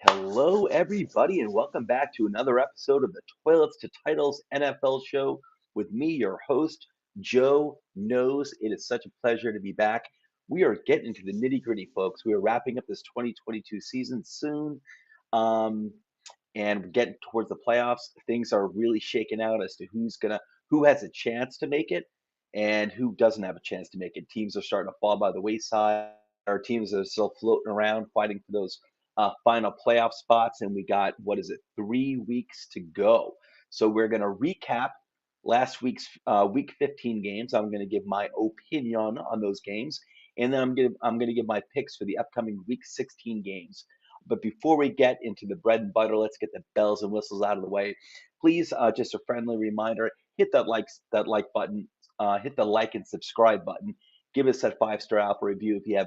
Hello, everybody, and welcome back to another episode of the Toilets to Titles NFL Show with me, your host, Joe Knows. It is such a pleasure to be back. We are getting into the nitty gritty, folks. We are wrapping up this 2022 season soon, um, and we're getting towards the playoffs. Things are really shaking out as to who has a chance to make it, and who doesn't have a chance to make it. Teams are starting to fall by the wayside. Our teams are still floating around, fighting for those final playoff spots, and we got, what is it, 3 weeks to go. So we're going to recap last week's Week 15 games. I'm going to give my opinion on those games, and then I'm going to give my picks for the upcoming Week 16 games. But before we get into the bread and butter, let's get the bells and whistles out of the way. Please, just a friendly reminder: hit that like button, hit the like and subscribe button. Give us that 5-star Apple review if you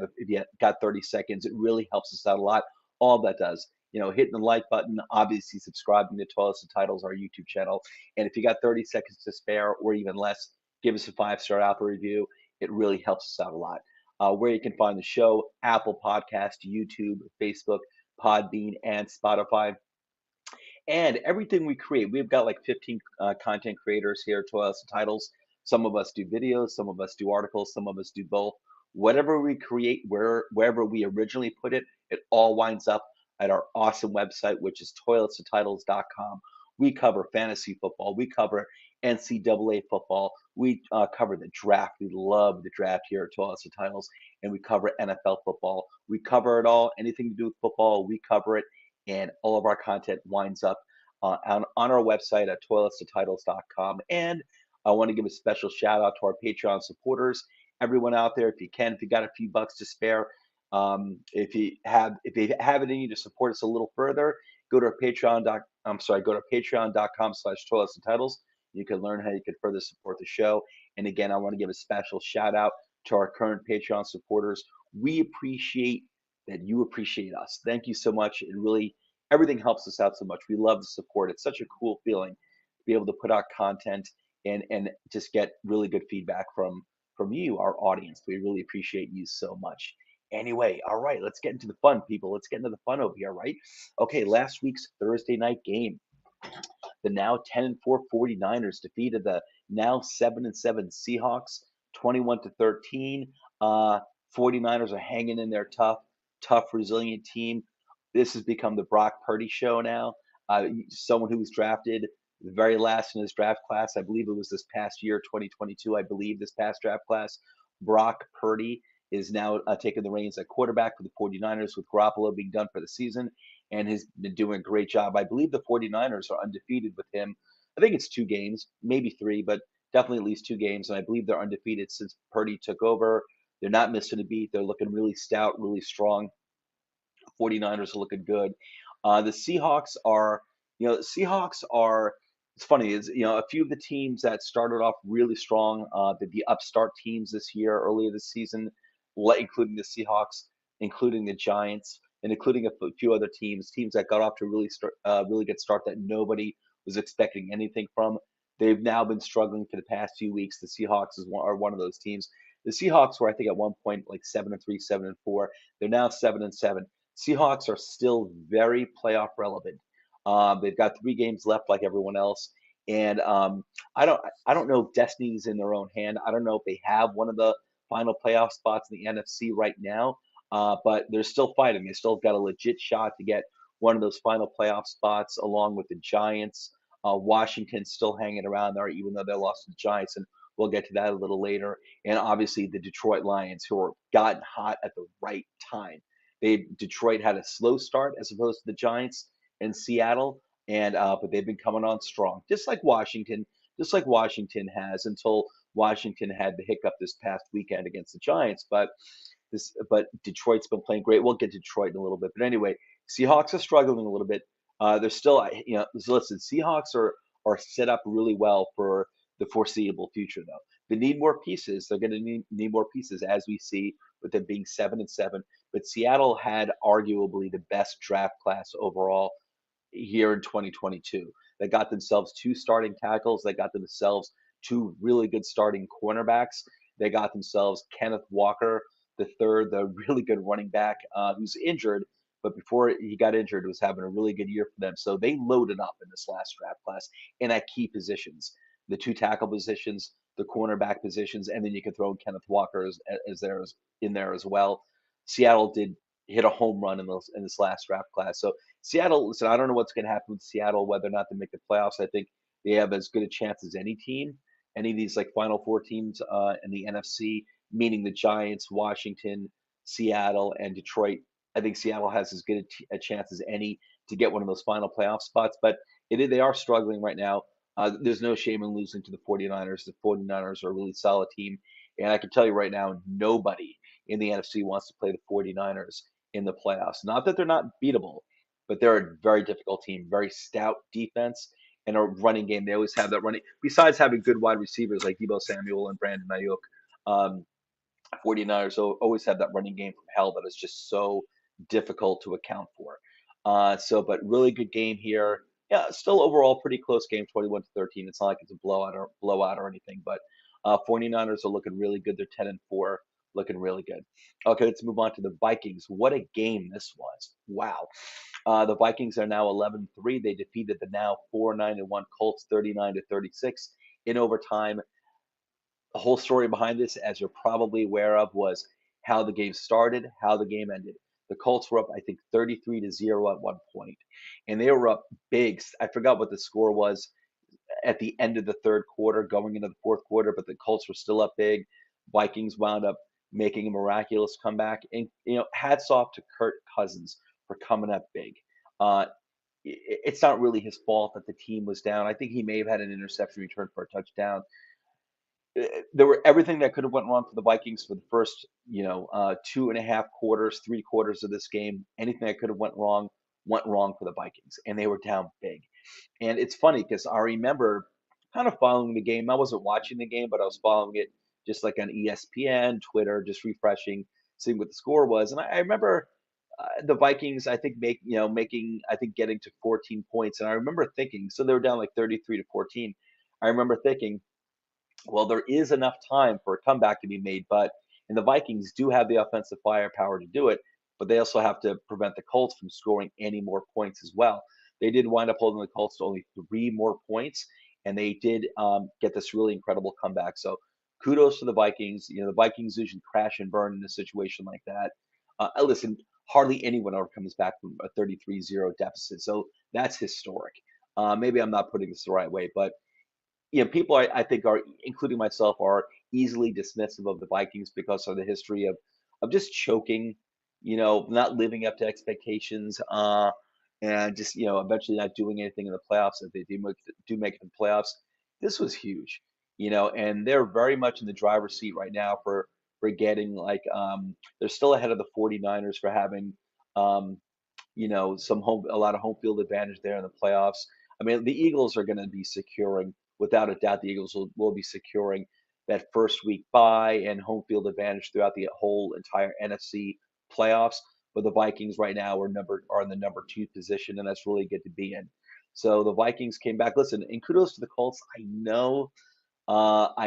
got 30 seconds. It really helps us out a lot. All that does, hitting the like button, obviously subscribing to Toilets and Titles, our YouTube channel, and if you got 30 seconds to spare or even less, give us a 5-star Apple review. It really helps us out a lot. Where you can find the show: Apple Podcast, YouTube, Facebook, Podbean, and Spotify. And everything we create, we've got like 15 content creators here at Toilets and Titles. Some of us do videos, some of us do articles, some of us do both. Whatever we create, wherever we originally put it, it all winds up at our awesome website, which is toiletsandtitles.com. We cover fantasy football. We cover NCAA football. We cover the draft. We love the draft here at Toilets and Titles. And we cover NFL football. We cover it all. Anything to do with football, we cover it. And all of our content winds up on our website at toiletstotitles.com. And I want to give a special shout out to our Patreon supporters, everyone out there. If you can, if you got a few bucks to spare, if you have it in you to support us a little further, go to patreon.com/toiletsandtitles. You can learn how you can further support the show. And again, I want to give a special shout out to our current Patreon supporters. We appreciate that you appreciate us. Thank you so much. It really, everything helps us out so much. We love the support. It's such a cool feeling to be able to put out content and just get really good feedback from you, our audience. We really appreciate you so much. Anyway, all right, let's get into the fun, people. Let's get into the fun over here, right? Okay, last week's Thursday night game. The now 10-4 49ers defeated the now 7-7 Seahawks 21-13. 49ers are hanging in there tough, resilient team. This has become the Brock Purdy show now. Someone who was drafted the very last in his draft class. I believe it was this past year, 2022. I believe this past draft class. Brock Purdy is now taking the reins at quarterback for the 49ers, with Garoppolo being done for the season, and has been doing a great job. I believe the 49ers are undefeated with him. I think it's 2 games, maybe 3, but definitely at least 2 games. And I believe they're undefeated since Purdy took over. They're not missing a beat. They're looking really stout, really strong. 49ers are looking good. The Seahawks are, it's funny, is, a few of the teams that started off really strong, the upstart teams this year, earlier this season, including the Seahawks, including the Giants, and including a few other teams that got off to really good start that nobody was expecting anything from. They've now been struggling for the past few weeks. The Seahawks are one of those teams. The Seahawks were, I think, at one point like 7-3, 7-4. They're now 7-7. Seahawks are still very playoff relevant. They've got 3 games left, like everyone else, and I don't know if destiny's in their own hand. I don't know if they have one of the final playoff spots in the NFC right now, but they're still fighting. They still got a legit shot to get one of those final playoff spots, along with the Giants. Washington's still hanging around there, even though they lost to the Giants, and we'll get to that a little later. And obviously the Detroit Lions, who are gotten hot at the right time. Detroit had a slow start as opposed to the Giants and Seattle, and but they've been coming on strong, just like Washington has, until Washington had the hiccup this past weekend against the Giants. But Detroit's been playing great. We'll get to Detroit in a little bit, but anyway, Seahawks are struggling a little bit. They're still, listen, Seahawks are set up really well for the foreseeable future, though. They need more pieces. They're going to need more pieces, as we see with them being 7-7. But Seattle had arguably the best draft class overall here in 2022. They got themselves two starting tackles. They got themselves two really good starting cornerbacks. They got themselves Kenneth Walker, the third, the really good running back who's injured, but before he got injured, was having a really good year for them. So they loaded up in this last draft class and at key positions, the two tackle positions, the cornerback positions, and then you can throw in Kenneth Walker as there as in there as well. Seattle did hit a home run in this last draft class. So Seattle, listen, I don't know what's going to happen with Seattle, whether or not they make the playoffs. I think they have as good a chance as any team, any of these like Final Four teams in the NFC, meaning the Giants, Washington, Seattle, and Detroit. I think Seattle has as good a chance as any to get one of those final playoff spots, but they are struggling right now. There's no shame in losing to the 49ers. The 49ers are a really solid team. And I can tell you right now, nobody in the NFC wants to play the 49ers in the playoffs. Not that they're not beatable, but they're a very difficult team, very stout defense, and a running game. They always have that running. Besides having good wide receivers like Deebo Samuel and Brandon Ayuk, um, 49ers always have that running game from hell that is just so difficult to account for. But really good game here. Yeah, still overall pretty close game, 21 to 13. It's not like it's a blowout or anything, but 49ers are looking really good. They're 10-4, looking really good. Okay, let's move on to the Vikings. What a game this was. Wow. The Vikings are now 11-3. They defeated the now 4-9-1 Colts 39 to 36 in overtime. The whole story behind this, as you're probably aware of, was how the game started, how the game ended. The Colts were up, I think, 33-0 at one point, and they were up big. I forgot what the score was at the end of the third quarter, going into the fourth quarter, but the Colts were still up big. Vikings wound up making a miraculous comeback, and hats off to Kirk Cousins for coming up big. Uh, it's not really his fault that the team was down. I think he may have had an interception return for a touchdown. There were everything that could have went wrong for the Vikings for the first, 2.5 quarters, 3 quarters of this game. Anything that could have went wrong for the Vikings, and they were down big. And it's funny because I remember kind of following the game. I wasn't watching the game, but I was following it just like on ESPN, Twitter, just refreshing, seeing what the score was. And I remember the Vikings, I think I think getting to 14 points. And I remember thinking, so they were down like 33 to 14. I remember thinking, well, there is enough time for a comeback to be made, and the Vikings do have the offensive firepower to do it, but they also have to prevent the Colts from scoring any more points as well. They did wind up holding the Colts to only 3 more points, and they did get this really incredible comeback. So kudos to the Vikings. The Vikings usually crash and burn in a situation like that. Listen, hardly anyone ever comes back from a 33-0 deficit, so that's historic. Maybe I'm not putting this the right way, but people I think are, including myself, are easily dismissive of the Vikings because of the history of just choking, not living up to expectations, and just eventually not doing anything in the playoffs if they do make it in the playoffs. This was huge, and they're very much in the driver's seat right now for getting like they're still ahead of the 49ers for having um, a lot of home field advantage there in the playoffs. I mean, the Eagles are going to be securing, without a doubt, the Eagles will be securing that first week bye and home field advantage throughout the whole entire NFC playoffs. But the Vikings right now are in the number 2 position, and that's really good to be in. So the Vikings came back. Listen, and kudos to the Colts. I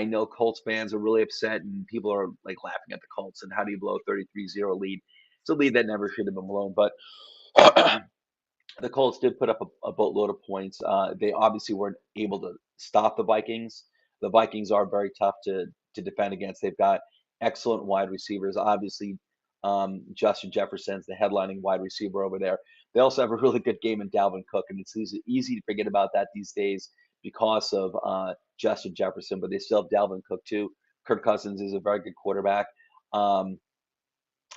know Colts fans are really upset, and people are like laughing at the Colts. And how do you blow a 33-0 lead? It's a lead that never should have been blown, but the Colts did put up a boatload of points. They obviously weren't able to stop the Vikings. The Vikings are very tough to defend against. They've got excellent wide receivers. Obviously, Justin Jefferson's the headlining wide receiver over there. They also have a really good game in Dalvin Cook, and it's easy to forget about that these days because of Justin Jefferson. But they still have Dalvin Cook too. Kirk Cousins is a very good quarterback. Um,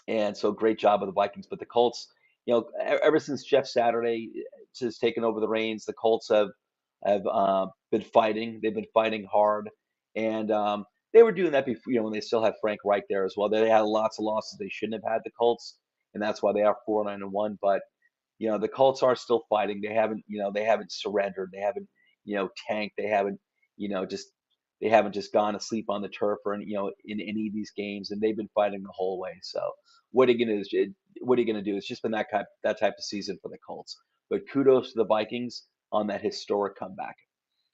and so great job of the Vikings. But the Colts, ever since Jeff Saturday has taken over the reins, the Colts have been fighting. They've been fighting hard, and they were doing that before. When they still had Frank Reich there as well. They had lots of losses they shouldn't have had. The Colts, and that's why they are 4-9-1. But the Colts are still fighting. They haven't surrendered. They haven't tanked. Just they haven't just gone asleep on the turf or in any of these games, and they've been fighting the whole way. So what are you gonna do? What are you gonna do? It's just been that type of season for the Colts. But kudos to the Vikings. on that historic comeback.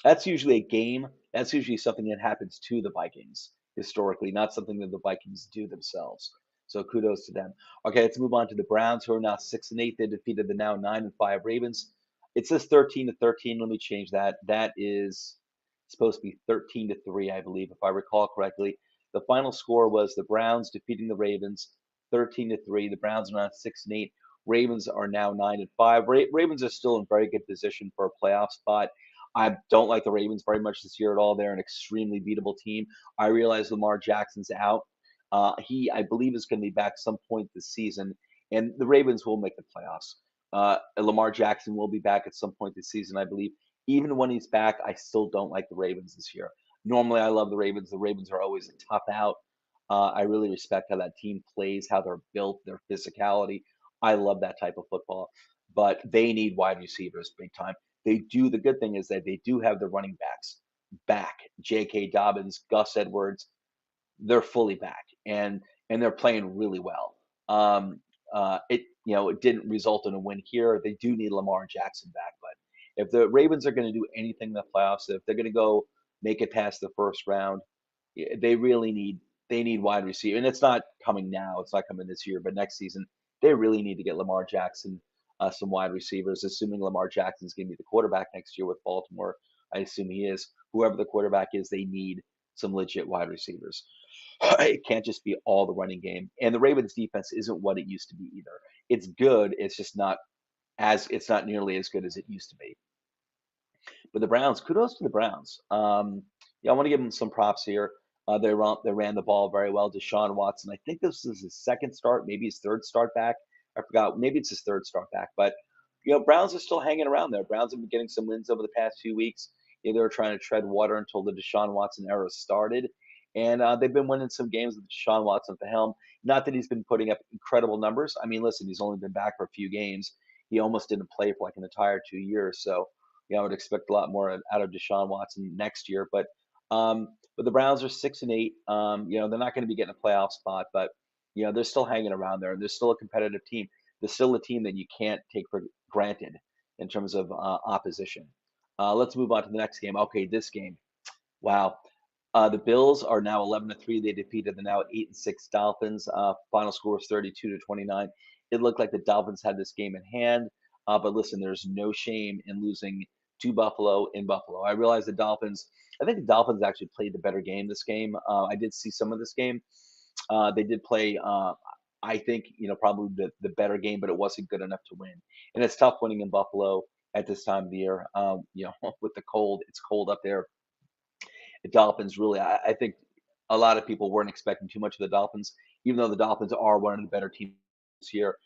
That's usually a game. That's usually something that happens to the Vikings historically, not something that the Vikings do themselves. So kudos to them. Okay, let's move on to the Browns, who are now 6-8. They defeated the now 9-5 Ravens. It says 13-13. Let me change that. That is supposed to be 13-3, I believe, if I recall correctly. The final score was the Browns defeating the Ravens 13-3. The Browns are now 6-8. Ravens are now 9-5. Ravens are still in very good position for a playoff spot. I don't like the Ravens very much this year at all. They're an extremely beatable team. I realize Lamar Jackson's out. I believe, is going to be back some point this season, and the Ravens will make the playoffs. Lamar Jackson will be back at some point this season, I believe. Even when he's back, I still don't like the Ravens this year. Normally, I love the Ravens. The Ravens are always a tough out. I really respect how that team plays, how they're built, their physicality. I love that type of football, but they need wide receivers big time. They do. The good thing is that they do have the running backs back. J.K. Dobbins, Gus Edwards, they're fully back and they're playing really well. It didn't result in a win here. They do need Lamar Jackson back, but if the Ravens are going to do anything in the playoffs, if they're going to go make it past the first round, they really need wide receiver, and it's not coming now. It's not coming this year, but next season they really need to get Lamar Jackson some wide receivers. Assuming Lamar Jackson's going to be the quarterback next year with Baltimore, I assume he is. Whoever the quarterback is, they need some legit wide receivers. It can't just be all the running game. And the Ravens defense isn't what it used to be either. It's good. It's just not it's not nearly as good as it used to be. But the Browns, kudos to the Browns. I want to give them some props here. They ran the ball very well. Deshaun Watson, I think this is his second start, maybe his third start back. I forgot. Maybe it's his third start back. But Browns are still hanging around there. Browns have been getting some wins over the past few weeks. They were trying to tread water until the Deshaun Watson era started, and they've been winning some games with Deshaun Watson at the helm. Not that he's been putting up incredible numbers. I mean, listen, he's only been back for a few games. He almost didn't play for like an entire 2 years. So I would expect a lot more out of Deshaun Watson next year. But the Browns are 6-8. They're not going to be getting a playoff spot, but they're still hanging around there. They're still a competitive team. They're still a team that you can't take for granted in terms of opposition. Let's move on to the next game. Okay, this game. Wow. The Bills are now 11-3. They defeated the now 8-6 Dolphins. Final score was 32-29. It looked like the Dolphins had this game in hand. But listen, there's no shame in losing to Buffalo in Buffalo. I realize I think the Dolphins actually played the better game this game. I did see some of this game. They did play, I think, probably the better game, but it wasn't good enough to win. And it's tough winning in Buffalo at this time of the year. With the cold, it's cold up there. The Dolphins really, I think a lot of people weren't expecting too much of the Dolphins, even though the Dolphins are one of the better teams this year.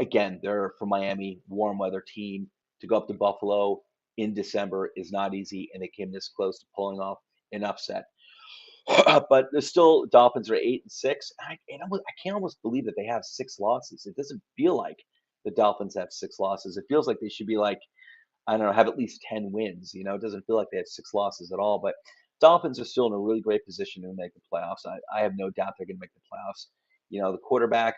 Again, they're from Miami, warm weather team. To go up to Buffalo in December is not easy, and they came this close to pulling off an upset. But there's still Dolphins are 8-6. I can't almost believe that they have 6 losses. It doesn't feel like the Dolphins have 6 losses. It feels like they should be like, I don't know, have at least 10 wins. It doesn't feel like they have 6 losses at all. But Dolphins are still in a really great position to make the playoffs. I have no doubt they're going to make the playoffs. The quarterback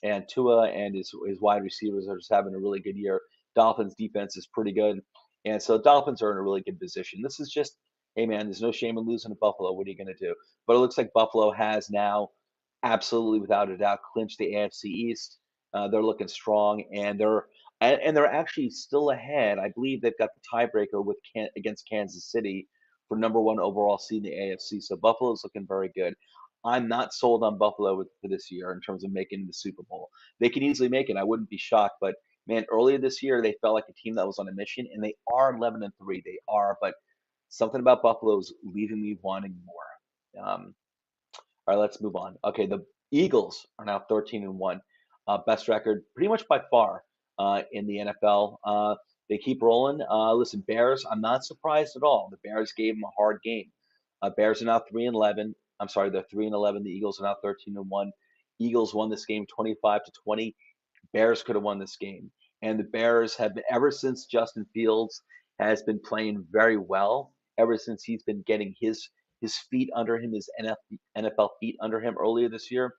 and Tua and his wide receivers are just having a really good year. Dolphins defense is pretty good. And so Dolphins are in a really good position. This is just, hey man, there's no shame in losing to Buffalo. What are you going to do? But it looks like Buffalo has now absolutely without a doubt clinched the AFC East. They're looking strong, and they're actually still ahead. I believe they've got the tiebreaker against Kansas City for number one overall seed in the AFC. So Buffalo's looking very good. I'm not sold on Buffalo for this year in terms of making the Super Bowl. They can easily make it. I wouldn't be shocked, but man, earlier this year they felt like a team that was on a mission, and they are 11-3. They are, but something about Buffalo is leaving me wanting more. All right, let's move on. Okay, the Eagles are now 13-1, best record pretty much by far in the NFL. They keep rolling. Listen, Bears, I'm not surprised at all. The Bears gave them a hard game. Bears are now 3-11. I'm sorry, they're 3-11. The Eagles are now 13-1. Eagles won this game 25-20. Bears could have won this game. And the Bears have been, ever since Justin Fields has been playing very well, ever since he's been getting his feet under him, his NFL feet under him earlier this year,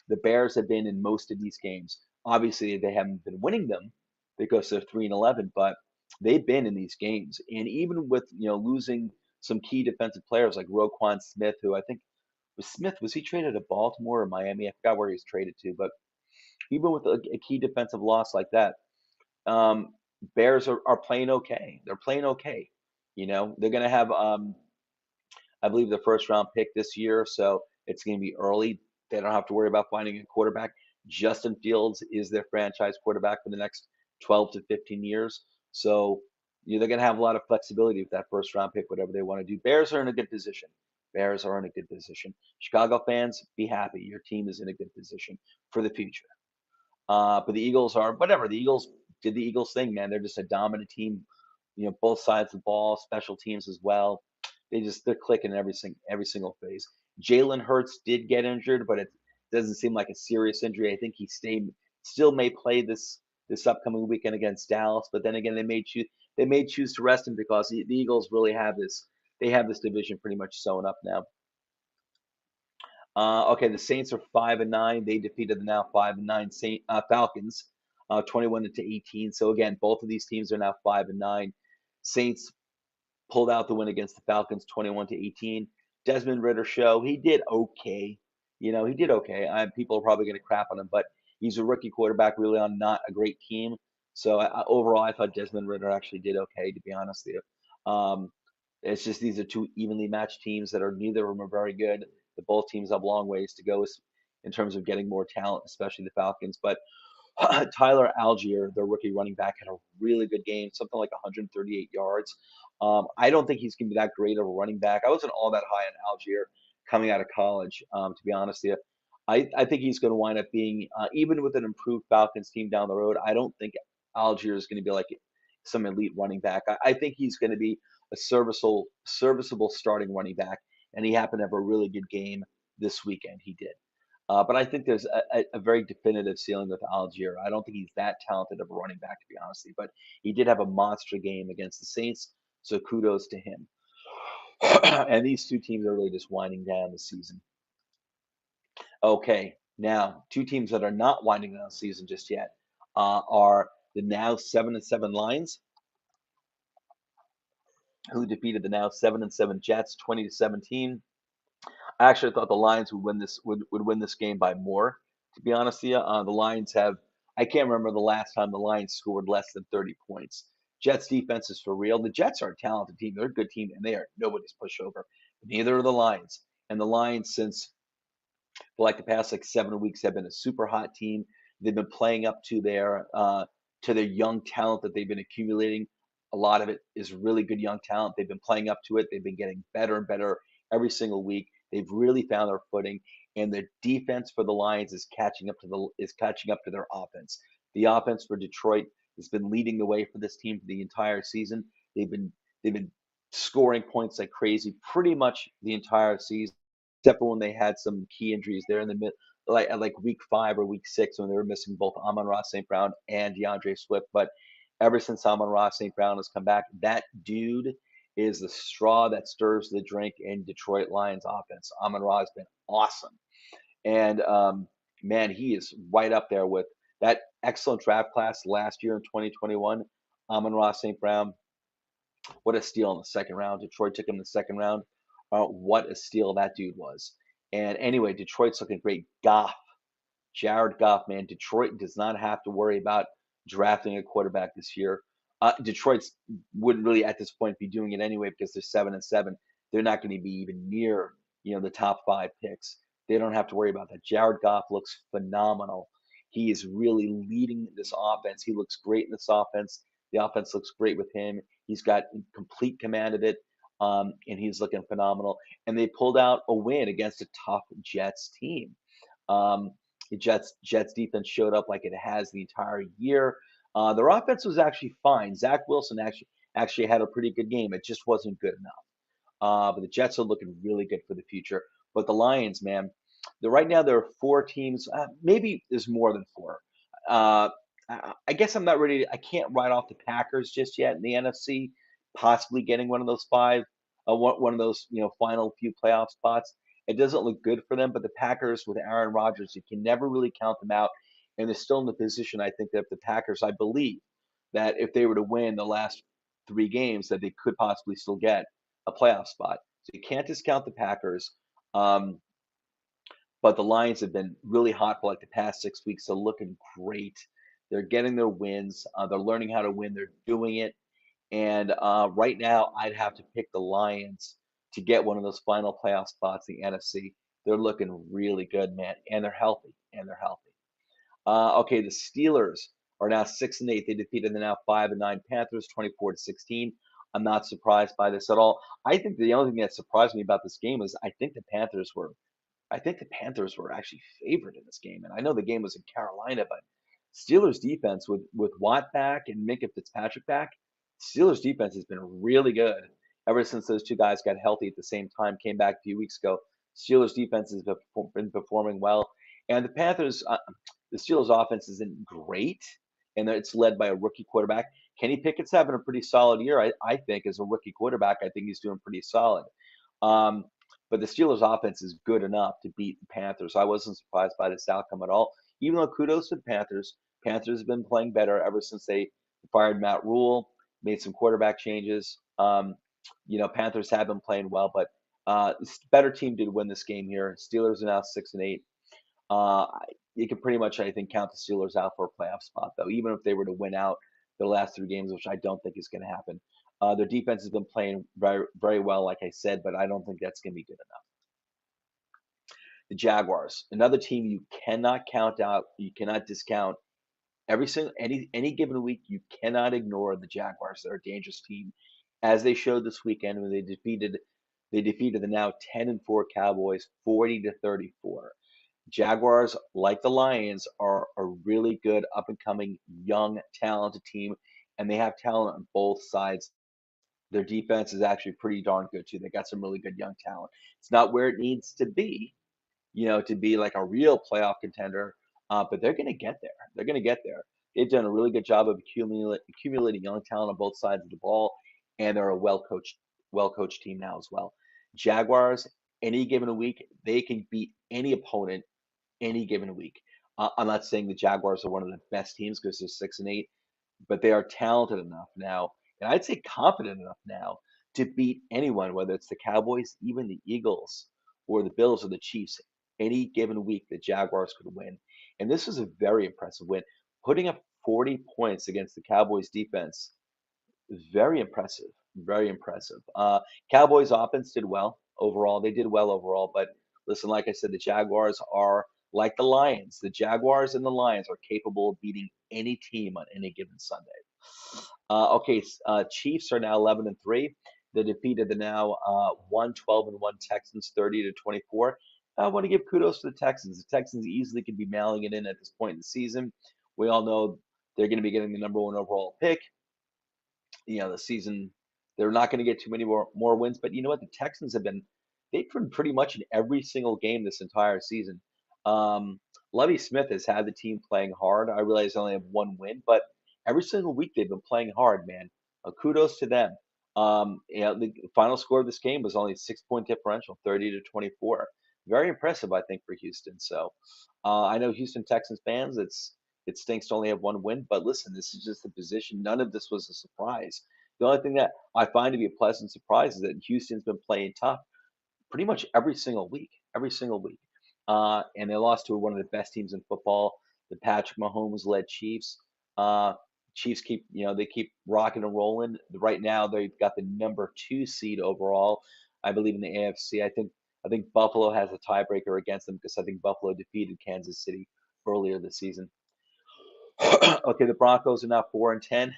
the Bears have been in most of these games. Obviously, they haven't been winning them because they're 3-11, but they've been in these games, and even with losing some key defensive players like Roquan Smith, who I think was he traded to Baltimore or Miami? I forgot where he's traded to, but even with a key defensive loss like that, um, Bears are playing okay. They're playing okay. They're going to have I believe the first round pick this year, so it's going to be early. They don't have to worry about finding a quarterback. Justin Fields is their franchise quarterback for the next 12 to 15 years. So they're going to have a lot of flexibility with that first round pick, whatever they want to do. Bears are in a good position. Bears are in a good position. Chicago fans, be happy. Your team is in a good position for the future. But the Eagles are whatever. The Eagles did the Eagles thing, man. They're just a dominant team. Both sides of the ball, special teams as well. They're clicking in every single phase. Jalen Hurts did get injured, but it doesn't seem like a serious injury. I think he still may play this upcoming weekend against Dallas. But then again, they may choose to rest him because the Eagles really have this division pretty much sewn up now. Okay, the Saints are 5-9. They defeated the now 5-9 Falcons, 21-18. So again, both of these teams are now 5-9. Saints pulled out the win against the Falcons, 21-18. Desmond Ritter show, he did okay. He did okay. People are probably going to crap on him, but he's a rookie quarterback, really on not a great team. So overall, I thought Desmond Ritter actually did okay, to be honest with you. It's just these are two evenly matched teams that are neither of them are very good. The both teams have long ways to go in terms of getting more talent, especially the Falcons. But Tyler Algier, their rookie running back, had a really good game, something like 138 yards. I don't think he's going to be that great of a running back. I wasn't all that high on Algier coming out of college, to be honest with you. I think he's going to wind up being, even with an improved Falcons team down the road, I don't think Algier is going to be like some elite running back. I think he's going to be a serviceable starting running back, and he happened to have a really good game this weekend. He did. But I think there's a very definitive ceiling with Algier. I don't think he's that talented of a running back, to be honest with you, but he did have a monster game against the Saints, so kudos to him. And these two teams are really just winding down the season. Okay, now two teams that are not winding down the season just yet are the now 7-7 Lions, who defeated the now 7-7 Jets 20-17. I actually thought the Lions would win this game by more. To be honest with you, the Lions have. I can't remember the last time the Lions scored less than 30 points. Jets defense is for real. The Jets are a talented team. They're a good team, and they are nobody's pushover. Neither are the Lions. And the Lions, since for like the past like 7 weeks, have been a super hot team. They've been playing up to their young talent that they've been accumulating. A lot of it is really good young talent. They've been playing up to it. They've been getting better and better every single week. They've really found their footing, and the defense for the Lions is catching up to their offense. The offense for Detroit has been leading the way for this team for the entire season. They've been scoring points like crazy pretty much the entire season, except for when they had some key injuries there in the mid, like at like week 5 or week 6 when they were missing both Amon-Ra St. Brown and DeAndre Swift. But ever since Amon-Ra St. Brown has come back, that dude is the straw that stirs the drink in Detroit Lions offense. Amon-Ra has been awesome. And man, he is right up there with that excellent draft class last year in 2021. Amon-Ra St. Brown, what a steal in the second round. Detroit took him in the second round. What a steal that dude was. And anyway, Detroit's looking great. Jared Goff, man, Detroit does not have to worry about drafting a quarterback this year. Detroit's wouldn't really at this point be doing it anyway because they're 7-7. They're not going to be even near, the top 5 picks. They don't have to worry about that. Jared Goff looks phenomenal. He is really leading this offense. He looks great in this offense. The offense looks great with him. He's got complete command of it, and he's looking phenomenal. And they pulled out a win against a tough Jets team. Um, the Jets defense showed up like it has the entire year. Their offense was actually fine. Zach Wilson actually had a pretty good game. It just wasn't good enough. But the Jets are looking really good for the future. But the Lions, man, right now there are 4 teams. Maybe there's more than 4. I guess I'm not ready. I can't write off the Packers just yet in the NFC, possibly getting one of those 5, one of those final few playoff spots. It doesn't look good for them, but the Packers with Aaron Rodgers, you can never really count them out, and they're still in the position. I think that the Packers, I believe, that if they were to win the last 3 games that they could possibly still get a playoff spot. So you can't discount the Packers. Um, but the Lions have been really hot for like the past 6 weeks. They're looking great. They're getting their wins. They're learning how to win. They're doing it. And right now, I'd have to pick the Lions to get one of those final playoff spots in the NFC. They're looking really good, man, and they're healthy. And they're healthy. Okay, the Steelers are now 6-8. They defeated the now 5-9 Panthers, 24-16. I'm not surprised by this at all. I think the only thing that surprised me about this game is I think the Panthers were actually favored in this game. And I know the game was in Carolina, but Steelers defense with Watt back and Minka Fitzpatrick back, Steelers defense has been really good ever since those two guys got healthy at the same time, came back a few weeks ago. Steelers defense has been performing well. And the Steelers offense isn't great, and it's led by a rookie quarterback. Kenny Pickett's having a pretty solid year, I think, as a rookie quarterback. I think he's doing pretty solid. Um, but the Steelers' offense is good enough to beat the Panthers. I wasn't surprised by this outcome at all. Even though kudos to the Panthers, Panthers have been playing better ever since they fired Matt Rule, made some quarterback changes. Panthers have been playing well, but better team did win this game here. Steelers are now 6-8. Uh, you can pretty much, I think, count the Steelers out for a playoff spot, though, even if they were to win out their last 3 games, which I don't think is going to happen. Their defense has been playing very, very well, like I said, but I don't think that's going to be good enough. The Jaguars, another team you cannot count out, you cannot discount. Any given week, you cannot ignore the Jaguars. They're a dangerous team, as they showed this weekend when they defeated the now 10-4 Cowboys 40-34. Jaguars, like the Lions, are a really good up and coming young talented team, and they have talent on both sides. Their defense is actually pretty darn good too. They got some really good young talent. It's not where it needs to be, to be like a real playoff contender. But they're going to get there. They're going to get there. They've done a really good job of accumulating young talent on both sides of the ball, and they're a well coached team now as well. Jaguars, any given week, they can beat any opponent any given week. I'm not saying the Jaguars are one of the best teams because they're 6-8, but they are talented enough now, and I'd say confident enough now to beat anyone, whether it's the Cowboys, even the Eagles, or the Bills or the Chiefs. Any given week, the Jaguars could win, and this was a very impressive win, putting up 40 points against the Cowboys defense. Very impressive. Very impressive. Cowboys offense did well overall. They did well overall, but listen, like I said, the Jaguars are like the Lions. The Jaguars and the Lions are capable of beating any team on any given Sunday. Okay, Chiefs are now 11-3. They defeated the now 1-12-1 Texans 30-24. I want to give kudos to the Texans. The Texans easily could be mailing it in at this point in the season. We all know they're going to be getting the number one overall pick. The season they're not going to get too many more wins. But you know what? The Texans they've been pretty much in every single game this entire season. Um, Lovie Smith has had the team playing hard. I realize they only have one win, but every single week they've been playing hard, man. Kudos to them. The final score of this game was only a 6 point differential, 30-24. Very impressive, I think, for Houston. So I know Houston Texans fans, it stinks to only have one win, but listen, this is just the position. None of this was a surprise. The only thing that I find to be a pleasant surprise is that Houston's been playing tough pretty much every single week. And they lost to one of the best teams in football, the Patrick Mahomes led Chiefs. Uh, Chiefs they keep rocking and rolling. Right now, they've got the number 2 seed overall, I believe, in the AFC. I think Buffalo has a tiebreaker against them because I think Buffalo defeated Kansas City earlier this season. Okay, the Broncos are now 4-10.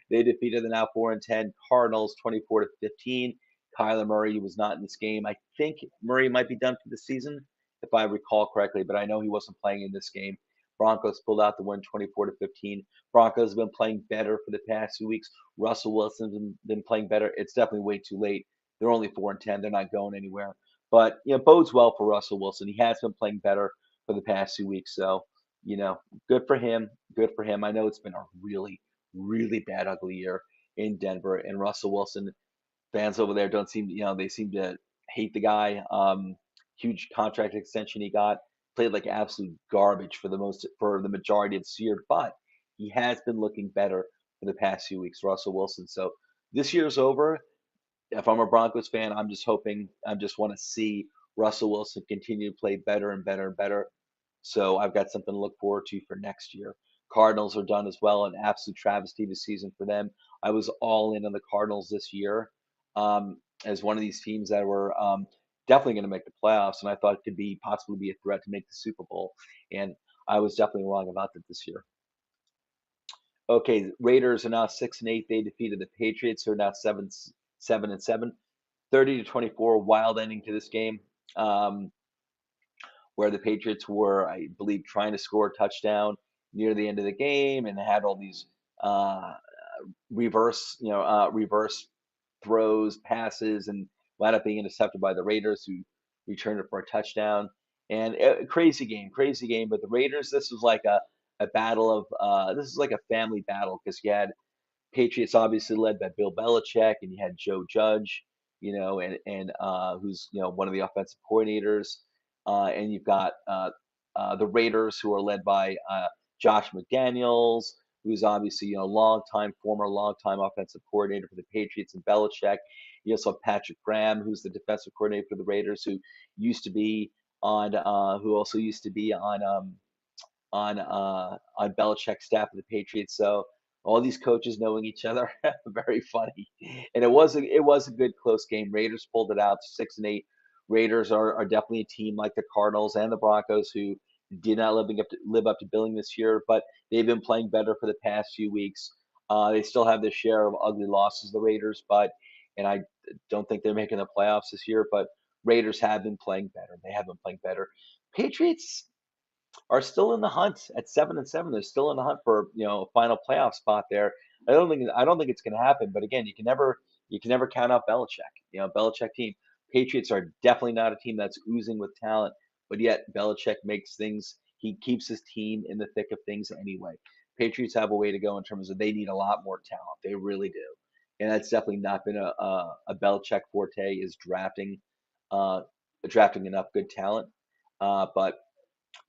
They defeated the now 4-10 Cardinals 24-15. Kyler Murray was not in this game. I think Murray might be done for the season, if I recall correctly, but I know he wasn't playing in this game. Broncos pulled out the win 24-15. Broncos have been playing better for the past 2 weeks. Russell Wilson's been playing better. It's definitely way too late. They're only 4-10. They're not going anywhere. But bodes well for Russell Wilson. He has been playing better for the past 2 weeks. So, good for him. Good for him. I know it's been a really, really bad, ugly year in Denver, and Russell Wilson fans over there don't seem, they seem to hate the guy. Huge contract extension he got, played like absolute garbage for the majority of this year, but he has been looking better for the past few weeks, Russell Wilson. So this year's over. If I'm a Broncos fan, I'm just hoping, I just want to see Russell Wilson continue to play better and better and better. So I've got something to look forward to for next year. Cardinals are done as well, an absolute travesty this season for them. I was all in on the Cardinals this year as one of these teams that were definitely going to make the playoffs, and I thought could be possibly be a threat to make the Super Bowl. And I was definitely wrong about that this year. Okay, Raiders are now 6-8. They defeated the Patriots, who are now 7-7. 30-24, wild ending to this game, um, where the Patriots were, I believe, trying to score a touchdown near the end of the game and had all these uh, reverse throws, passes, and wound up being intercepted by the Raiders, who returned it for a touchdown. And crazy game, crazy game. But the Raiders, this was like a battle of this is like a family battle because you had Patriots obviously led by Bill Belichick, and you had Joe Judge, and who's one of the offensive coordinators, and you've got the Raiders who are led by Josh McDaniels, who's obviously former longtime offensive coordinator for the Patriots and Belichick. You also have Patrick Graham, who's the defensive coordinator for the Raiders, used to be who also used to be on Belichick's staff of the Patriots. So all these coaches knowing each other, very funny. And it was a good close game. Raiders pulled it out 6-8. Raiders are definitely a team like the Cardinals and the Broncos who did not live up to billing this year, but they've been playing better for the past few weeks. They still have their share of ugly losses, the Raiders, and I don't think they're making the playoffs this year. But Raiders have been playing better. They have been playing better. Patriots are still in the hunt at 7-7. They're still in the hunt for a final playoff spot there. I don't think it's going to happen. But again, you can never count out Belichick. Belichick team. Patriots are definitely not a team that's oozing with talent, but yet Belichick makes things. He keeps his team in the thick of things anyway. Patriots have a way to go in terms of they need a lot more talent. They really do, and that's definitely not been a Belichick forte is uh, drafting enough good talent. But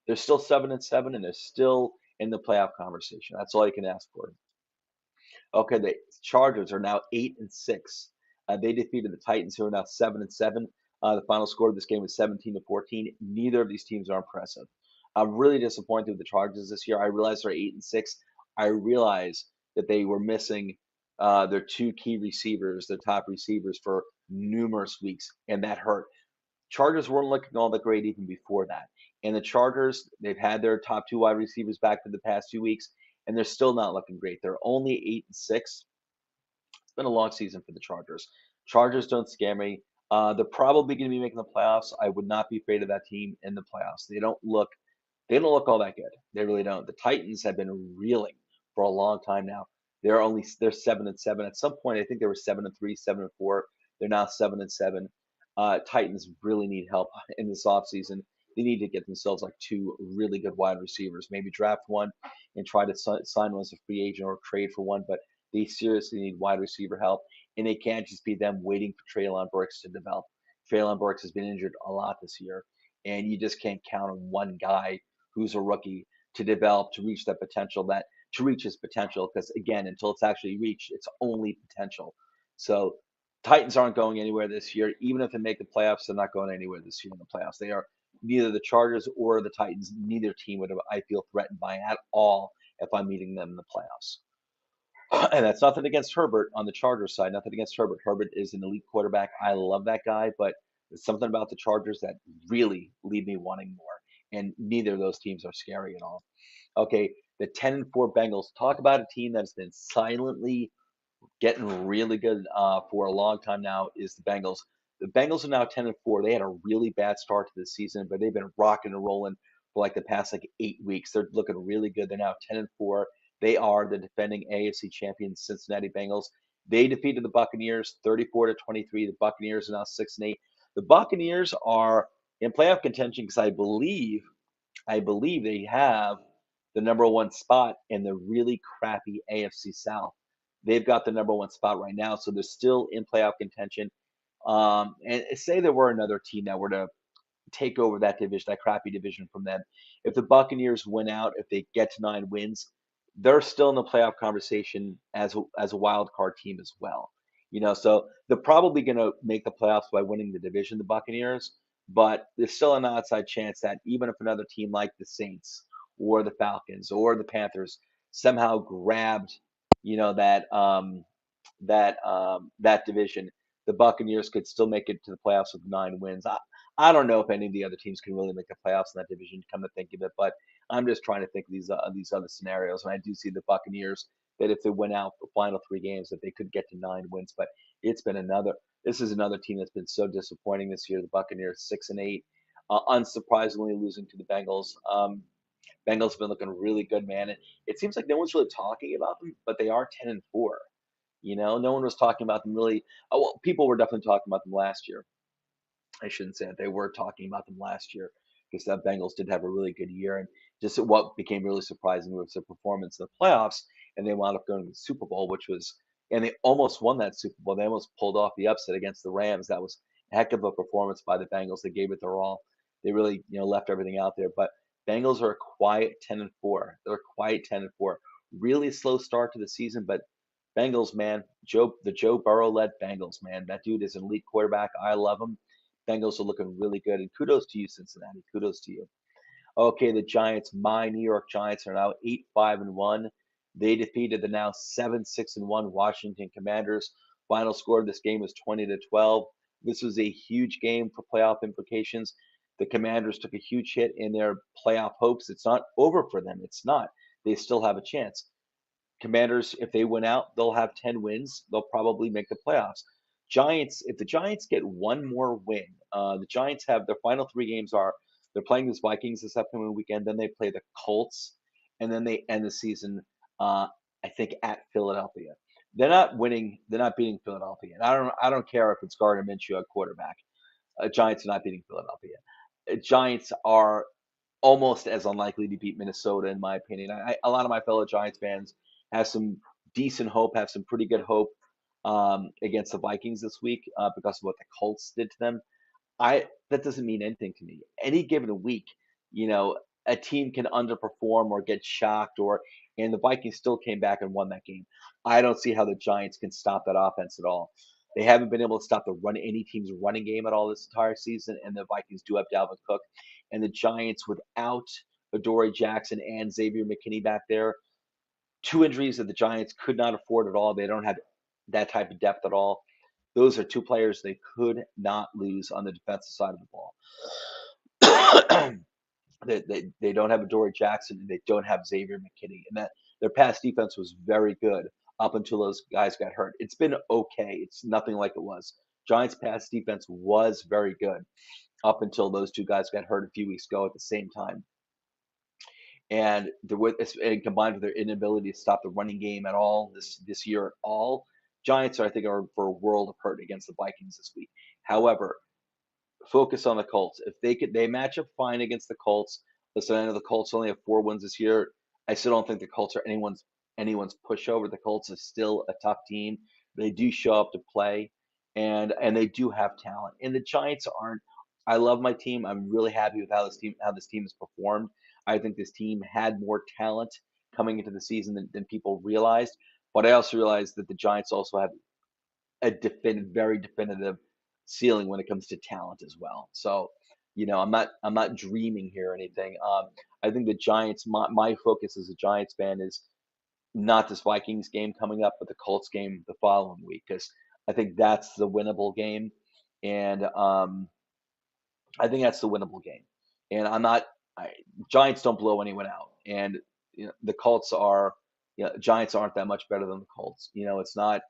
they're still 7-7, and they're still in the playoff conversation. That's all you can ask for. Okay, the Chargers are now 8-6. They defeated the Titans, who are now 7-7. The final score of this game was 17-14. Neither of these teams are impressive. I'm really disappointed with the Chargers this year. I realize they're 8-6. I realize that they were missing their two key receivers, their top receivers, for numerous weeks, and that hurt. Chargers weren't looking all that great even before that. And the Chargers, they've had their top two wide receivers back for the past 2 weeks, and they're still not looking great. They're only 8-6. It's been a long season for the Chargers. Chargers don't scare me. They're probably going to be making the playoffs. I would not be afraid of that team in the playoffs. They don't look all that good. They really don't. The Titans have been reeling for a long time now. They're 7-7. At some point, I think they were 7-3, 7-4. They're now 7-7. Titans really need help in this offseason. They need to get themselves like two really good wide receivers. Maybe draft one and try to sign one as a free agent or trade for one. But they seriously need wide receiver help, and it can't just be them waiting for Treylon Burks to develop. Treylon Burks has been injured a lot this year, and you just can't count on one guy who's a rookie to develop to reach his potential. Because again, until it's actually reached, it's only potential. So Titans aren't going anywhere this year. Even if they make the playoffs, they're not going anywhere this year in the playoffs. They are neither the Chargers or the Titans. Neither team would I feel threatened by at all if I'm meeting them in the playoffs. And that's nothing against Herbert on the Chargers side. Nothing against Herbert. Herbert is an elite quarterback. I love that guy, but there's something about the Chargers that really leave me wanting more. And neither of those teams are scary at all. Okay, the 10-4 Bengals. Talk about a team that's been silently getting really good for a long time now is the Bengals. The Bengals are now 10-4. They had a really bad start to the season, but they've been rocking and rolling for like the past like 8 weeks. They're looking really good. They're now 10-4. They are the defending AFC champions, Cincinnati Bengals. They defeated the Buccaneers 34-23. The Buccaneers are now 6-8. The Buccaneers are in playoff contention because I believe they have the number one spot in the really crappy AFC South. They've got the number one spot right now, so they're still in playoff contention. And say there were another team that were to take over that division, that crappy division from them. If the Buccaneers win out, if they get to 9 wins, they're still in the playoff conversation as a wild card team as well. So they're probably going to make the playoffs by winning the division, the Buccaneers. But there's still an outside chance that even if another team like the Saints or the Falcons or the Panthers somehow grabbed, that division, the Buccaneers could still make it to the playoffs with 9 wins. I don't know if any of the other teams can really make the playoffs in that division. Come to think of it, but I'm just trying to think of these other scenarios, and I do see the Buccaneers that if they win out the final 3 games, that they could get to 9 wins. But it's been another. This is another team that's been so disappointing this year. The Buccaneers 6-8, unsurprisingly losing to the Bengals. Bengals have been looking really good, man. And it seems like no one's really talking about them, but they are 10-4. No one was talking about them really. Oh, well, people were definitely talking about them last year. I shouldn't say that they were talking about them last year because the Bengals did have a really good year, and just what became really surprising was their performance in the playoffs, and they wound up going to the Super Bowl, and they almost won that Super Bowl. They almost pulled off the upset against the Rams. That was a heck of a performance by the Bengals. They gave it their all. They really, left everything out there. But Bengals are a quiet 10-4. They're a quiet 10-4. Really slow start to the season, but Bengals, man, the Joe Burrow led Bengals, man. That dude is an elite quarterback. I love him. Bengals are looking really good, and kudos to you, Cincinnati. Kudos to you. Okay, the Giants, my New York Giants, are now 8-5-1. They defeated the now 7-6-1 Washington Commanders. Final score of this game was 20-12. This was a huge game for playoff implications. The Commanders took a huge hit in their playoff hopes. It's not over for them. It's not. They still have a chance. Commanders, if they win out, they'll have 10 wins. They'll probably make the playoffs. Giants, if the Giants get one more win, the Giants have their final 3 games are they're playing the Vikings this upcoming weekend, then they play the Colts, and then they end the season, uh, I think, at Philadelphia. They're not winning. They're not beating Philadelphia. And I don't care if it's Gardner Minshew at quarterback. Giants are not beating Philadelphia. Giants are almost as unlikely to beat Minnesota, in my opinion. A lot of my fellow Giants fans have some decent hope, have some pretty good hope against the Vikings this week because of what the Colts did to them. I That doesn't mean anything to me. Any given week, you know, a team can underperform or get shocked, and the Vikings still came back and won that game. I don't see how the Giants can stop that offense at all. They haven't been able to stop any team's running game at all this entire season, and the Vikings do have Dalvin Cook, and the Giants without Adoree Jackson and Xavier McKinney back there, 2 injuries that the Giants could not afford at all. They don't have that type of depth at all. Those are 2 players they could not lose on the defensive side of the ball. They don't have Adoree Jackson and they don't have Xavier McKinney, and that their pass defense was very good up until those guys got hurt. It's been okay. It's nothing like it was. Giants pass defense was very good up until those 2 guys got hurt a few weeks ago at the same time. And combined with their inability to stop the running game at all this year at all, Giants I think are for a world of hurt against the Vikings this week. However, focus on the Colts. If they match up fine against the Colts. Listen, I know the Colts only have 4 wins this year. I still don't think the Colts are anyone's pushover. The Colts is still a tough team. They do show up to play, and they do have talent. And the Giants aren't. I love my team. I'm really happy with how this team has performed. I think this team had more talent coming into the season than people realized. But I also realized that the Giants also have very definitive ceiling when it comes to talent as well. So, I'm not dreaming here or anything. I think the Giants. My focus as a Giants fan is not this Vikings game coming up, but the Colts game the following week because I think that's the winnable game, and I think that's the winnable game. And I'm not. Giants don't blow anyone out, and the Colts are. Giants aren't that much better than the Colts. It's not.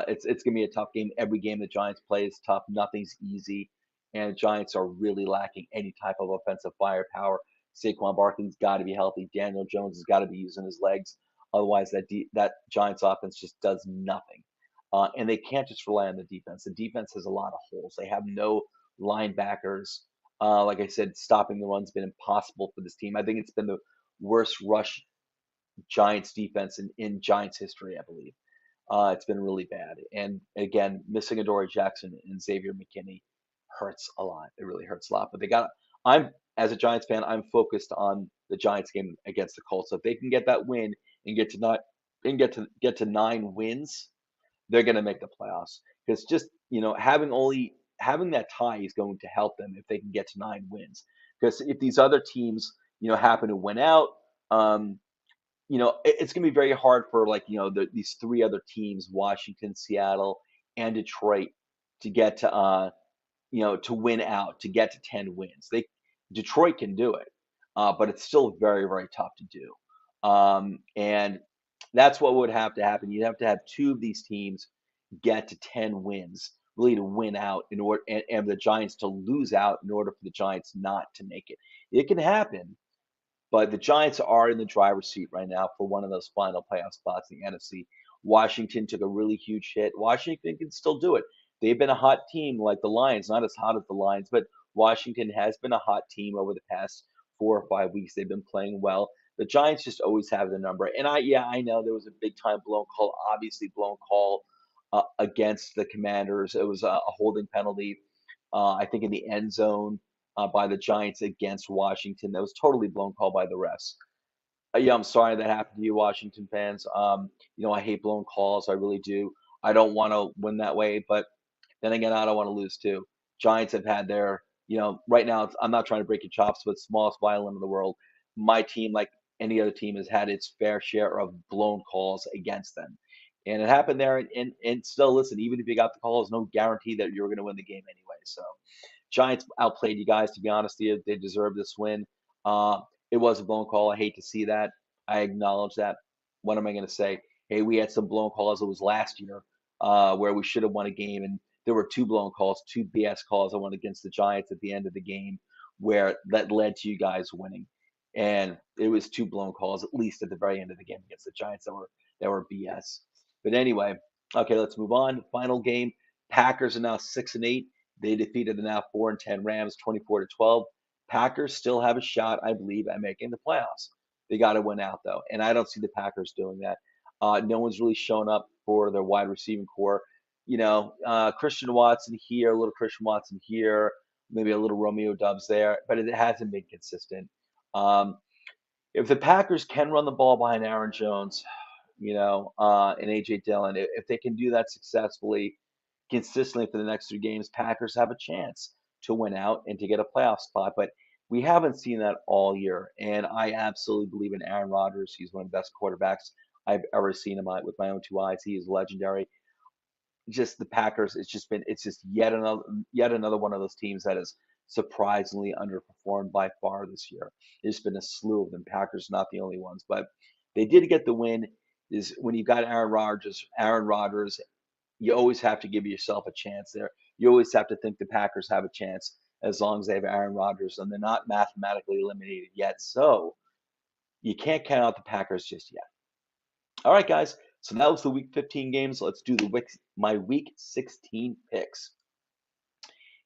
It's gonna be a tough game. Every game the Giants play is tough. Nothing's easy, and the Giants are really lacking any type of offensive firepower. Saquon Barkley's got to be healthy. Daniel Jones has got to be using his legs. Otherwise, that Giants offense just does nothing. And they can't just rely on the defense. The defense has a lot of holes. They have no linebackers. Like I said, stopping the run's been impossible for this team. I think it's been the worst rush Giants defense in Giants history, I believe. It's been really bad. And again, missing Adoree Jackson and Xavier McKinney hurts a lot. It really hurts a lot. But as a Giants fan, I'm focused on the Giants game against the Colts. So if they can get that win and get to 9 wins, they're going to make the playoffs. Because just having that tie is going to help them if they can get to 9 wins. Because if these other teams happen to win out, um, it's going to be very hard for these three other teams, Washington, Seattle, and Detroit, to get to win out, to get to 10 wins. Detroit can do it, but it's still very, very tough to do. And that's what would have to happen. You'd have to have two of these teams get to 10 wins, really, to win out in order, and the Giants to lose out in order for the Giants not to make it. It can happen, but the Giants are in the driver's seat right now for one of those final playoff spots in the NFC. Washington took a really huge hit. Washington can still do it. They've been a hot team like the Lions, not as hot as the Lions, but Washington has been a hot team over the past 4 or 5 weeks. They've been playing well. The Giants just always have the number. And I know there was a big time blown call, obviously blown call against the Commanders. It was a holding penalty, I think, in the end zone by the Giants against Washington. That was totally blown call by the refs. Yeah, I'm sorry that happened to you, Washington fans. I hate blown calls. I really do. I don't want to win that way, but then again, I don't want to lose too. Giants have had right now, I'm not trying to break your chops, but smallest violin in the world. My team, like any other team, has had its fair share of blown calls against them. And it happened there. And still, listen, even if you got the call, there's no guarantee that you're going to win the game anyway. So Giants outplayed you guys, to be honest with you. They deserve this win. Uh, it was a blown call. I hate to see that. I acknowledge that. What am I going to say? Hey, we had some blown calls. It was last year where we should have won a game, and there were two blown calls, two BS calls I won against the Giants at the end of the game, where that led to you guys winning. And it was two blown calls, at least at the very end of the game against the Giants, that were BS. But anyway, okay, let's move on. Final game. Packers are now 6-8. They defeated the now 4-10 Rams 24-12. Packers still have a shot, I believe, at making the playoffs. They got to win out though, and I don't see the Packers doing that. No one's really shown up for their wide receiving core. Christian Watson here, a little Christian Watson here, maybe a little Romeo Dubs there, but it hasn't been consistent. Um, if the Packers can run the ball behind Aaron Jones, and AJ Dillon, if they can do that successfully, consistently for the next 3 games, Packers have a chance to win out and to get a playoff spot. But we haven't seen that all year. And I absolutely believe in Aaron Rodgers. He's one of the best quarterbacks I've ever seen him with my own 2 eyes. He is legendary. Just the Packers, it's just yet another one of those teams that is surprisingly underperformed by far this year. There's been a slew of them. Packers not the only ones, but they did get the win. Is when you got Aaron Rodgers, you always have to give yourself a chance there. You always have to think the Packers have a chance as long as they have Aaron Rodgers, and they're not mathematically eliminated yet. So you can't count out the Packers just yet. All right, guys. So that was the Week 15 games. Let's do my Week 16 picks.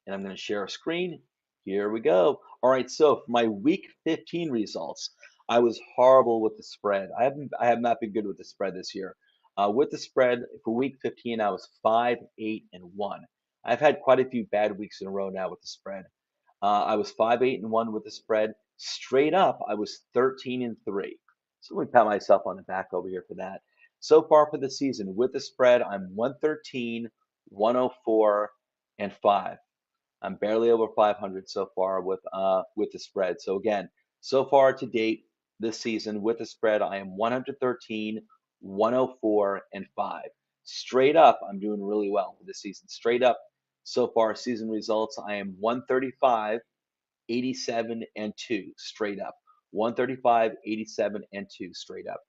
And I'm going to share a screen. Here we go. All right. So for my Week 15 results, I was horrible with the spread. I have not been good with the spread this year. With the spread for Week 15, I was 5-8-1. I've had quite a few bad weeks in a row now with the spread. I was 5-8-1 with the spread. Straight up, I was 13-3. So let me pat myself on the back over here for that. So far for the season, with the spread, I'm 113, 104, and 5. I'm barely over 500 so far with the spread. So again, so far to date this season with the spread, I am 113, 104, and 5. Straight up, I'm doing really well for this season. Straight up, so far season results, I am 135, 87, and 2 straight up. 135, 87, and 2 straight up.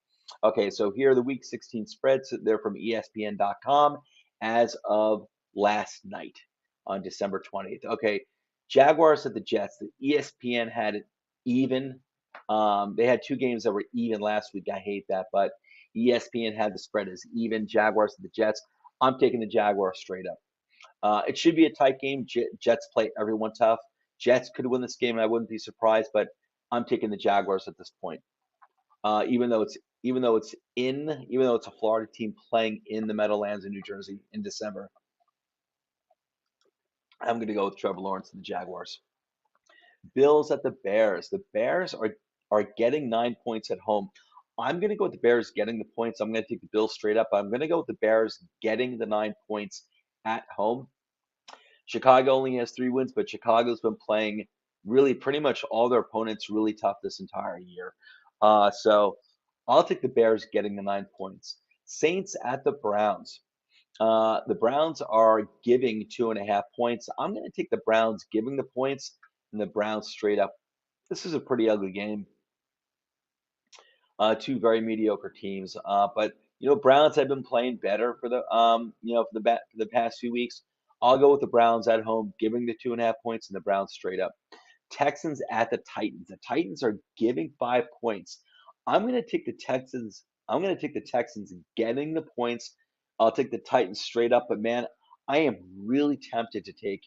Okay, so here are the Week 16 spreads. They're from ESPN.com as of last night on December 20th. Okay, Jaguars at the Jets. The ESPN had it even. They had 2 games that were even last week. I hate that, but ESPN had the spread as even. Jaguars at the Jets. I'm taking the Jaguars straight up. It should be a tight game. Jets play everyone tough. Jets could win this game, and I wouldn't be surprised. But I'm taking the Jaguars at this point. Even though it's a Florida team playing in the Meadowlands in New Jersey in December, I'm going to go with Trevor Lawrence and the Jaguars. Bills at the Bears. The Bears are getting 9 points at home. I'm going to go with the Bears getting the points. I'm going to take the Bills straight up. I'm going to go with the Bears getting the 9 points at home. Chicago only has 3 wins, but Chicago's been playing really pretty much all their opponents really tough this entire year. So I'll take the Bears getting the 9 points. Saints at the Browns. The Browns are giving 2.5 points. I'm going to take the Browns giving the points and the Browns straight up. This is a pretty ugly game. Two very mediocre teams. But Browns have been playing better for the past few weeks. I'll go with the Browns at home, giving the 2.5 points, and the Browns straight up. Texans at the Titans. The Titans are giving 5 points. I'm going to take the Texans. I'm going to take the Texans getting the points. I'll take the Titans straight up. But man, I am really tempted to take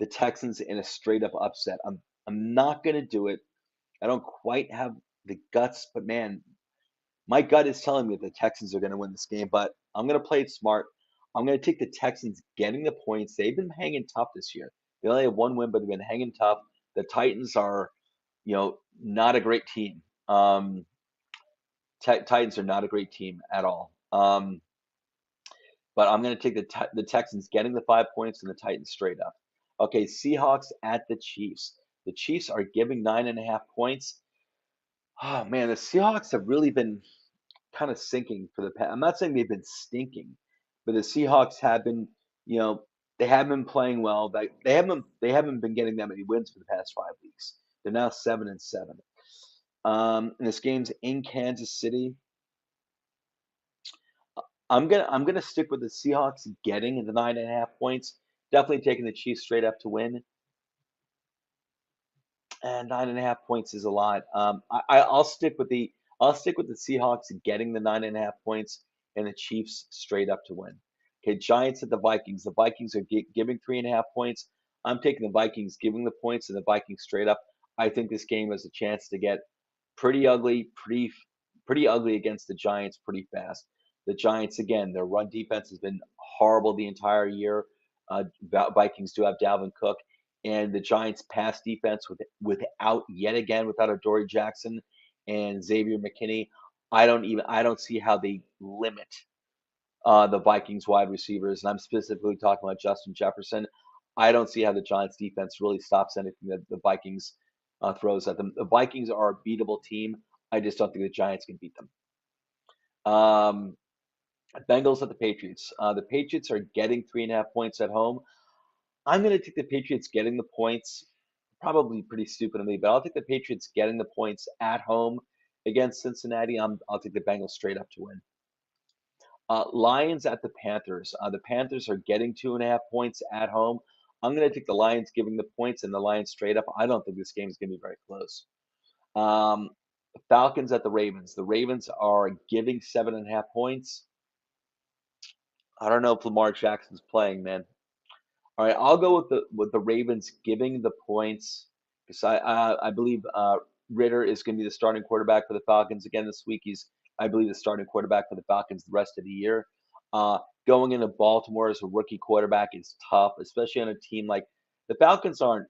the Texans in a straight up upset. I'm not going to do it. I don't quite have the guts, but man, my gut is telling me that the Texans are going to win this game, but I'm going to play it smart. I'm going to take the Texans getting the points. They've been hanging tough this year. They only have 1 win, but they've been hanging tough. The Titans are, not a great team. Titans are not a great team at all. But I'm going to take the Texans getting the 5 points and the Titans straight up. Okay, Seahawks at the Chiefs. The Chiefs are giving 9.5 points. Oh man, the Seahawks have really been kind of sinking for the past. I'm not saying they've been stinking, but the Seahawks have been, you know, they haven't been playing well. They haven't been getting that many wins for the past 5 weeks. They're now 7-7. And this game's in Kansas City. I'm gonna stick with the Seahawks getting the 9.5 points. Definitely taking the Chiefs straight up to win. And 9.5 points is a lot. I'll stick with the Seahawks getting the 9.5 points and the Chiefs straight up to win. Okay, Giants at the Vikings. The Vikings are giving 3.5 points. I'm taking the Vikings giving the points and the Vikings straight up. I think this game has a chance to get pretty ugly, pretty ugly against the Giants pretty fast. The Giants again, their run defense has been horrible the entire year. Vikings do have Dalvin Cook and the Giants' pass defense without a Dory Jackson and Xavier McKinney. I don't see how they limit the Vikings wide receivers, and I'm specifically talking about Justin Jefferson. I don't see how the Giants' defense really stops anything that the Vikings throws at them. The Vikings are a beatable team. I just don't think the Giants can beat them. Bengals at the Patriots. The Patriots are getting 3.5 points at home. I'm going to take the Patriots getting the points. Probably pretty stupid of me, but I'll take the Patriots getting the points at home against Cincinnati. I'll take the Bengals straight up to win. Lions at the Panthers. The Panthers are getting 2.5 points at home. I'm going to take the Lions giving the points and the Lions straight up. I don't think this game is going to be very close. Um, Falcons at the Ravens. The Ravens are giving 7.5 points. I don't know if Lamar Jackson's playing, man. All right, I'll go with the Ravens giving the points because I believe Ritter is going to be the starting quarterback for the Falcons again this week. He's I believe the starting quarterback for the Falcons the rest of the year. Going into Baltimore as a rookie quarterback is tough, especially on a team like the Falcons aren't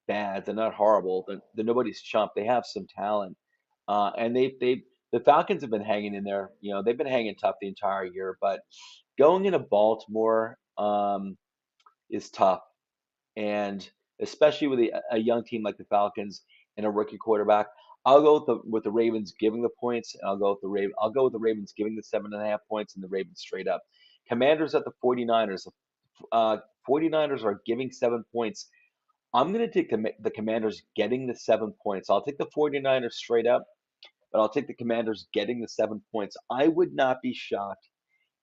bad. They're not horrible. They're nobody's chump. They have some talent, and the Falcons have been hanging in there. They've been hanging tough the entire year, but going into Baltimore. Is tough, and especially with a young team like the Falcons and a rookie quarterback. I'll go with the Ravens giving the points, and I'll go with the Ravens giving the 7.5 points and the Ravens straight up. Commanders at the 49ers. 49ers are giving 7 points. I'm going to take the Commanders getting the 7 points. I'll take the 49ers straight up, but I'll take the Commanders getting the 7 points. I would not be shocked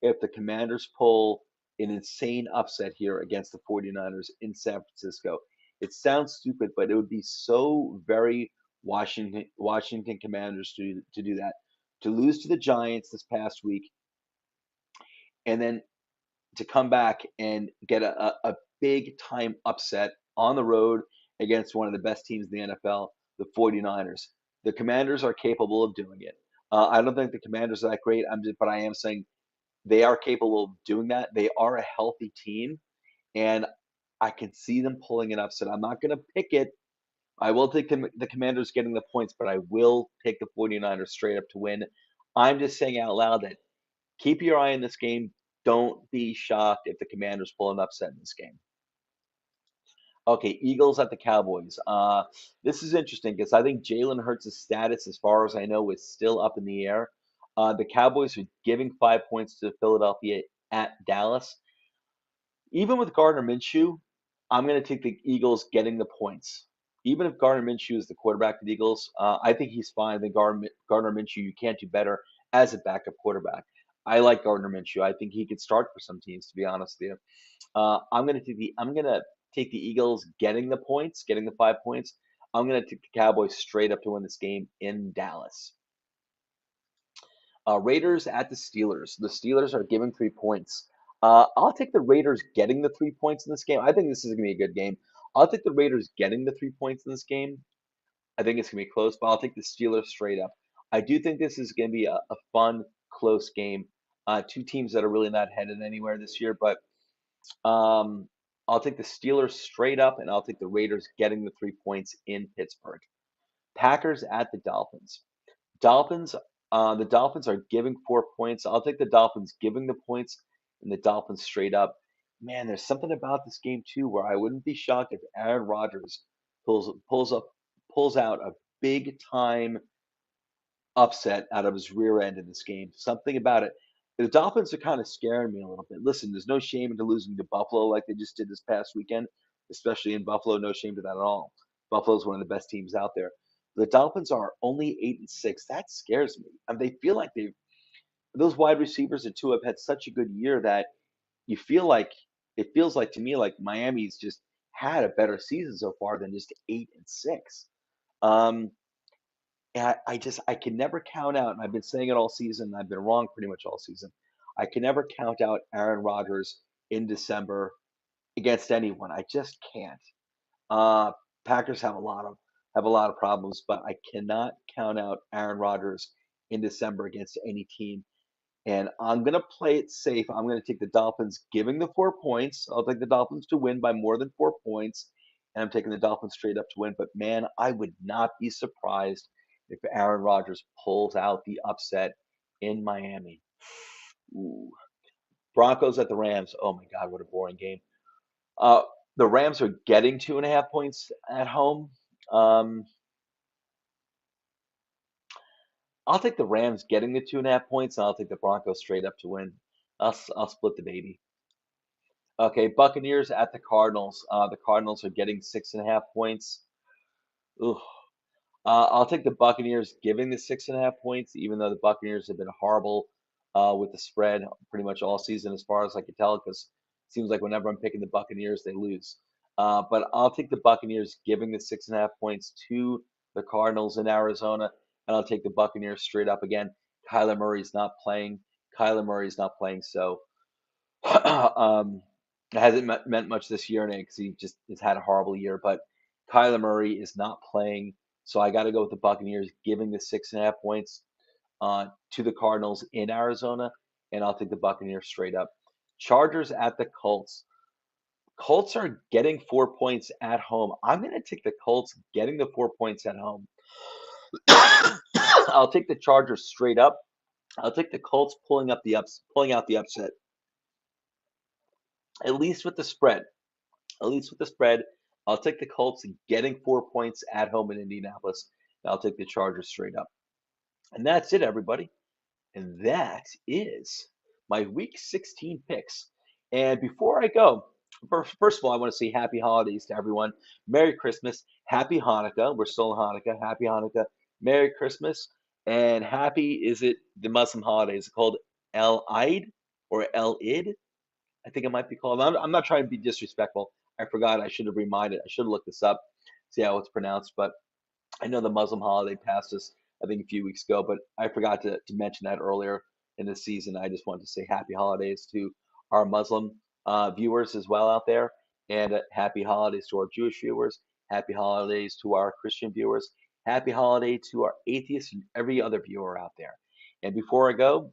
if the Commanders pull an insane upset here against the 49ers in San Francisco. It sounds stupid, but it would be so very Washington Commanders to do that. To lose to the Giants this past week and then to come back and get a big time upset on the road against one of the best teams in the NFL, the 49ers. The Commanders are capable of doing it. I don't think the Commanders are that great. But I am saying they are capable of doing that. They are a healthy team, and I can see them pulling an upset. I'm not going to pick it. I will take the Commanders getting the points, but I will take the 49ers straight up to win. I'm just saying out loud that keep your eye on this game. Don't be shocked if the Commanders pull an upset in this game. Okay, Eagles at the Cowboys. This is interesting because I think Jalen Hurts' status, as far as I know, is still up in the air. The Cowboys are giving 5 points to Philadelphia at Dallas. Even with Gardner Minshew, I'm going to take the Eagles getting the points. Even if Gardner Minshew is the quarterback of the Eagles, I think he's fine. I think Gardner Minshew, you can't do better as a backup quarterback. I like Gardner Minshew. I think he could start for some teams, to be honest with you. I'm gonna take the Eagles getting the points, getting the 5 points. I'm gonna take the Cowboys straight up to win this game in Dallas. Raiders at the Steelers. The Steelers are giving 3 points. I'll take the Raiders getting the 3 points in this game. I think this is gonna be a good game. I'll take the Raiders getting the 3 points in this game. I think it's gonna be close, but I'll take the Steelers straight up. I do think this is gonna be a fun, close game. Two teams that are really not headed anywhere this year, but um, I'll take the Steelers straight up, and I'll take the Raiders getting the 3 points in Pittsburgh. Packers at the Dolphins. Dolphins. The Dolphins are giving 4 points. I'll take the Dolphins giving the points and the Dolphins straight up. Man, there's something about this game too where I wouldn't be shocked if Aaron Rodgers pulls out a big time upset out of his rear end in this game. Something about it. The Dolphins are kind of scaring me a little bit. Listen, there's no shame into losing to Buffalo like they just did this past weekend, especially in Buffalo. No shame to that at all. Buffalo's one of the best teams out there. The Dolphins are only 8-6. That scares me. I mean, they feel like those wide receivers and two have had such a good year that you feel like it feels like to me like Miami's just had a better season so far than just 8-6. Um, and I can never count out, and I've been saying it all season, I've been wrong pretty much all season. I can never count out Aaron Rodgers in December against anyone. I just can't. Uh, Packers have a lot of problems, but I cannot count out Aaron Rodgers in December against any team. And I'm gonna play it safe. I'm gonna take the Dolphins giving the 4 points. I'll take the Dolphins to win by more than 4 points, and I'm taking the Dolphins straight up to win. But man, I would not be surprised if Aaron Rodgers pulls out the upset in Miami. Ooh. Broncos at the Rams. Oh my God, what a boring game. Uh, the Rams are getting 2.5 points at home. Um, I'll take the Rams getting the 2.5 points, and I'll take the Broncos straight up to win. I'll split the baby. Okay, Buccaneers at the Cardinals. The Cardinals are getting 6.5 points. Ugh. I'll take the Buccaneers giving the 6.5 points, even though the Buccaneers have been horrible with the spread pretty much all season, as far as I can tell, because it seems like whenever I'm picking the Buccaneers, they lose. But I'll take the Buccaneers giving the 6.5 points to the Cardinals in Arizona, and I'll take the Buccaneers straight up again. Kyler Murray's not playing. Kyler Murray's not playing, so um, it hasn't meant much this year because he just has had a horrible year. But Kyler Murray is not playing, so I got to go with the Buccaneers giving the 6.5 points to the Cardinals in Arizona, and I'll take the Buccaneers straight up. Chargers at the Colts. Colts are getting 4 points at home. I'm going to take the Colts getting the 4 points at home. I'll take the Chargers straight up. I'll take the Colts pulling out the upset, at least with the spread. At least with the spread. I'll take the Colts getting 4 points at home in Indianapolis. And I'll take the Chargers straight up. And that's it, everybody. And that is my Week 16 picks. And before I go, first of all, I want to say happy holidays to everyone. Merry Christmas. Happy Hanukkah. We're still in Hanukkah. Happy Hanukkah. Merry Christmas. And happy, is it the Muslim holiday? Is it called El Eid or El Id? I think it might be called. I'm not trying to be disrespectful. I forgot. I should have reminded. I should have looked this up, see how it's pronounced. But I know the Muslim holiday passed us, I think, a few weeks ago, but I forgot to mention that earlier in the season. I just wanted to say happy holidays to our Muslim viewers as well out there, and happy holidays to our Jewish viewers. Happy holidays to our Christian viewers. Happy holiday to our atheists and every other viewer out there. And before I go,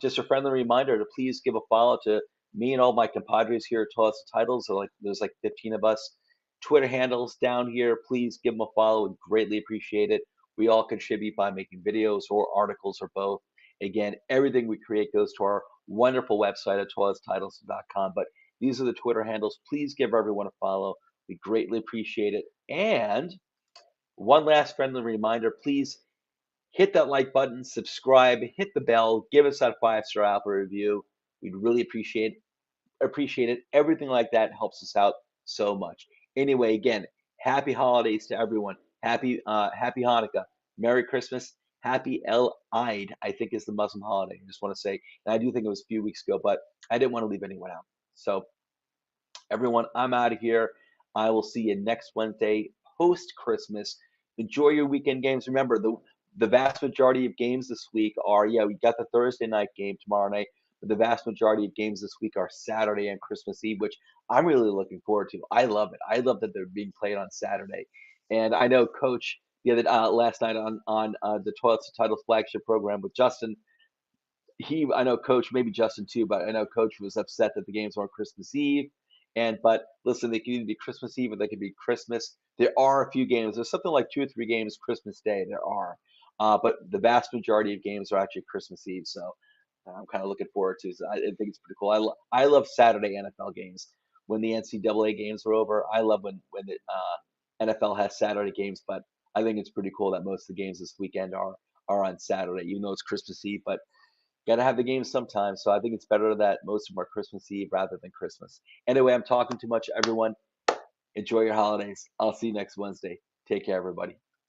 just a friendly reminder to please give a follow to me and all my compadres here at Toss the Titles. There's like 15 of us. Twitter handles down here. Please give them a follow. We'd greatly appreciate it. We all contribute by making videos or articles or both. Again, everything we create goes to our wonderful website at toiletstitles.com. But these are the Twitter handles. Please give everyone a follow. We greatly appreciate it. And one last friendly reminder, please hit that like button, subscribe, hit the bell, give us that 5-star Apple review. We'd really appreciate it. Everything like that helps us out so much. Anyway, again, happy holidays to everyone. Happy Hanukkah. Merry Christmas. Happy El Eid, I think is the Muslim holiday. I just want to say, and I do think it was a few weeks ago, but I didn't want to leave anyone out. So everyone, I'm out of here. I will see you next Wednesday post Christmas. Enjoy your weekend games. Remember, the vast majority of games this week are, yeah, we got the Thursday night game tomorrow night, but the vast majority of games this week are Saturday and Christmas Eve, which I'm really looking forward to. I love it. I love that they're being played on Saturday. And I know Coach the other last night on the Toilets to Titles flagship program with Justin, I know Coach, maybe Justin too, but I know Coach was upset that the games were on Christmas Eve. But listen, they can either be Christmas Eve or they can be Christmas. There are a few games. There's something like 2 or 3 games Christmas Day. There are, but the vast majority of games are actually Christmas Eve. So I'm kind of looking forward to. So I think it's pretty cool. I love Saturday NFL games. When the NCAA games are over, I love when the NFL has Saturday games. But I think it's pretty cool that most of the games this weekend are on Saturday, even though it's Christmas Eve. But got to have the games sometimes. So I think it's better that most of them are Christmas Eve rather than Christmas. Anyway, I'm talking too much, everyone. Enjoy your holidays. I'll see you next Wednesday. Take care, everybody.